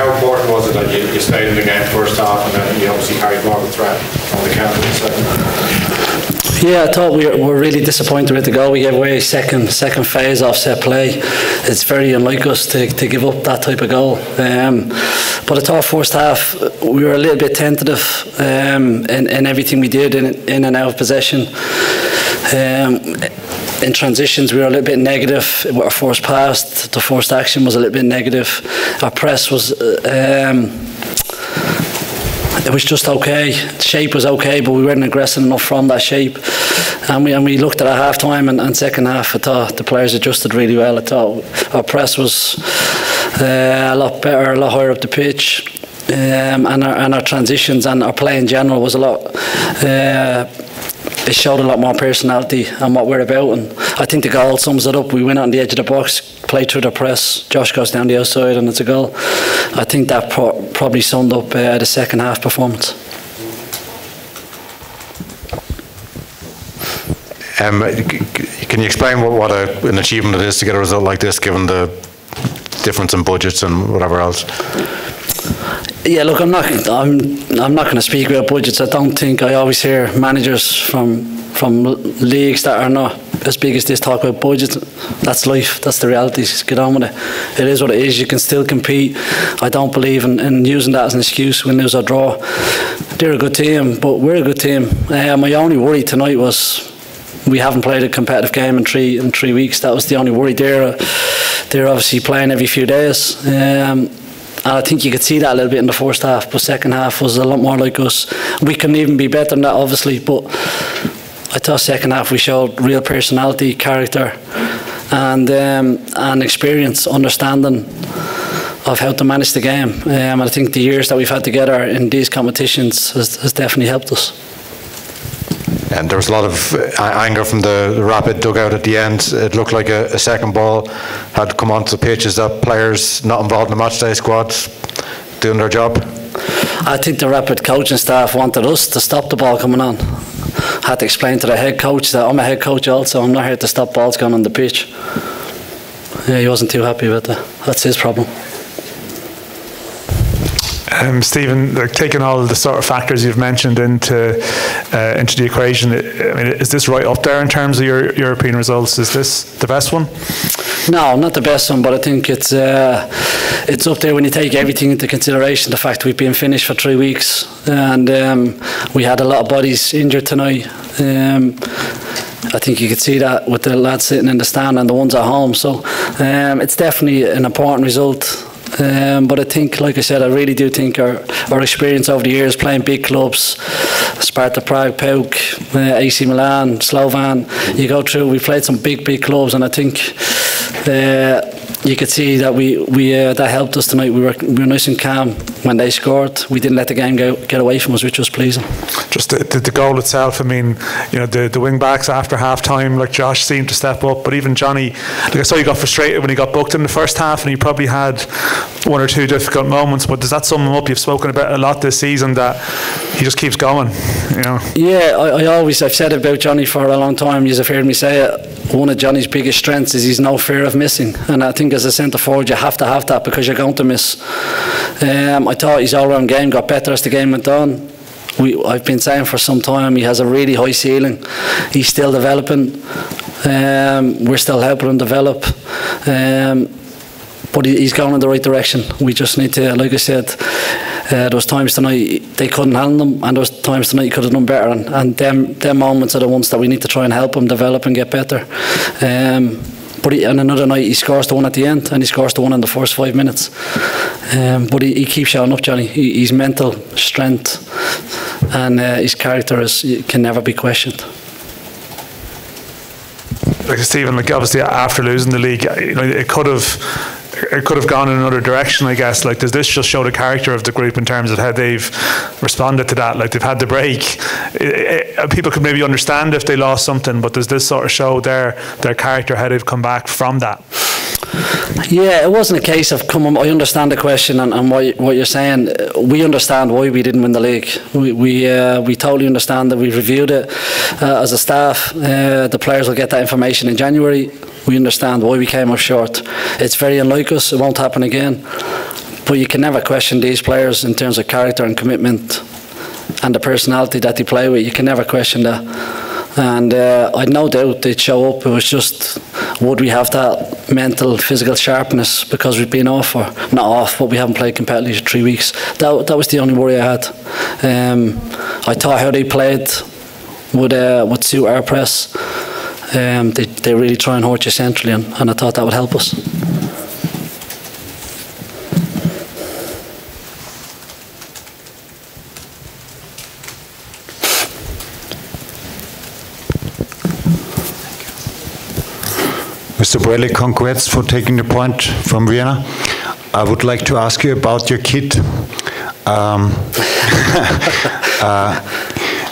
How important was it that you stayed in the game first half and then you obviously carried more of the threat on the counter in the second half? Yeah, I thought we were really disappointed with the goal. We gave away a second phase off set play. It's very unlike us to give up that type of goal. But I thought first half we were a little bit tentative in everything we did in and out of possession. In transitions we were a little bit negative. Our first pass, the first action was a little bit negative. Our press was it was just okay. The shape was okay, but we weren't aggressive enough from that shape. And we looked at our half time and second half. I thought the players adjusted really well. I thought our press was a lot better, a lot higher up the pitch, and our transitions and our play in general was a lot. It showed a lot more personality and what we're about, and I think the goal sums it up. We went out on the edge of the box, played through the press, Josh goes down the outside and it's a goal. I think that probably summed up the second half performance. Can you explain what an achievement it is to get a result like this, given the difference in budgets and whatever else? Yeah, look, I'm not going to speak about budgets. I don't think. I always hear managers from leagues that are not as big as this talk about budgets. That's life. That's the reality. Just get on with it. It is what it is. You can still compete. I don't believe in using that as an excuse when lose or draw. They're a good team, but we're a good team. My only worry tonight was we haven't played a competitive game in three weeks. That was the only worry. They're obviously playing every few days. And I think you could see that a little bit in the first half, but second half was a lot more like us. We couldn't even be better than that, obviously, but I thought second half we showed real personality, character, and experience, understanding of how to manage the game. And I think the years that we've had together in these competitions has definitely helped us. And there was a lot of anger from the Rapid dugout at the end. It looked like a second ball had come onto the pitch. Is that players not involved in the matchday squad doing their job? I think the Rapid coaching staff wanted us to stop the ball coming on. I had to explain to the head coach that I'm a head coach also. I'm not here to stop balls going on the pitch. Yeah, he wasn't too happy with that. That's his problem. Stephen, taking all the sort of factors you've mentioned into the equation, I mean, is this right up there in terms of your European results? Is this the best one? No, not the best one, but I think it's up there when you take everything into consideration. The fact we've been finished for 3 weeks, and we had a lot of bodies injured tonight. I think you could see that with the lads sitting in the stand and the ones at home. So it's definitely an important result. But I think, like I said, I really do think our experience over the years playing big clubs, Sparta Prague, PAOK, AC Milan, Slovan, you go through, we played some big clubs, and I think you could see that that helped us tonight. We were nice and calm when they scored. We didn't let the game get away from us, which was pleasing. Just the goal itself, I mean, you know, the wing backs after half time, like Josh seemed to step up, but even Johnny, like I saw you got frustrated when he got booked in the first half, and he probably had one or two difficult moments, but does that sum him up? You've spoken about a lot this season, that he just keeps going, you know. Yeah, I've said it about Johnny for a long time. You've heard me say it. One of Johnny's biggest strengths is he's no fear of missing, and I think as a centre forward you have to have that, because you're going to miss. I thought his all-round game got better as the game went on. I've been saying for some time he has a really high ceiling. He's still developing. We're still helping him develop. But he's going in the right direction. We just need to, like I said, there was times tonight they couldn't handle him, and there was times tonight he could have done better. And them moments are the ones that we need to try and help him develop and get better. But and another night he scores the one at the end, and he scores the one in the first 5 minutes. But he keeps showing up, Johnny. His mental strength and his character can never be questioned. Like Stephen, like obviously after losing the league, you know, it could have gone in another direction, I guess. Like, does this just show the character of the group in terms of how they've responded to that? Like, they've had the break. People could maybe understand if they lost something, but does this sort of show their character, how they've come back from that? Yeah, it wasn't a case of I understand the question and what you're saying. We understand why we didn't win the league. We totally understand that. We've reviewed it as a staff. The players will get that information in January. We understand why we came up short. It's very unlike us. It won't happen again. But you can never question these players in terms of character and commitment and the personality that they play with. You can never question that. And I'd no doubt they'd show up. It was just, would we have that mental, physical sharpness because we've been off, or not off, but we haven't played competitively for 3 weeks. That was the only worry I had. I thought how they played would suit our press. They really try and hurt you centrally, and I thought that would help us. Mr. Borelli, congrats for taking the point from Vienna. I would like to ask you about your kit.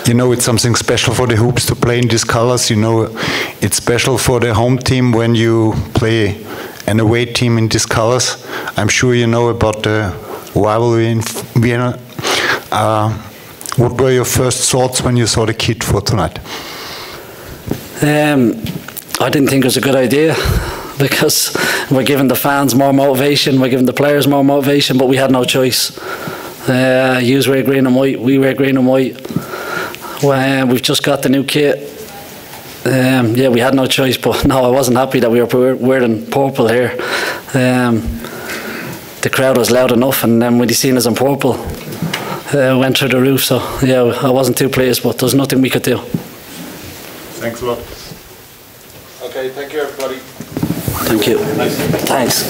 You know, it's something special for the hoops to play in these colors. You know, it's special for the home team when you play an away team in these colors. I'm sure you know about the rivalry in Vienna. What were your first thoughts when you saw the kit for tonight? I didn't think it was a good idea, because we're giving the fans more motivation, we're giving the players more motivation, but we had no choice. Yous wear green and white, we wear green and white. We've just got the new kit. Yeah, we had no choice, but no, I wasn't happy that we were wearing purple here. The crowd was loud enough, and then when they seen us in purple, went through the roof. So yeah, I wasn't too pleased, but there's nothing we could do. Thanks a lot. Okay, thank you everybody. Thank you. Thanks.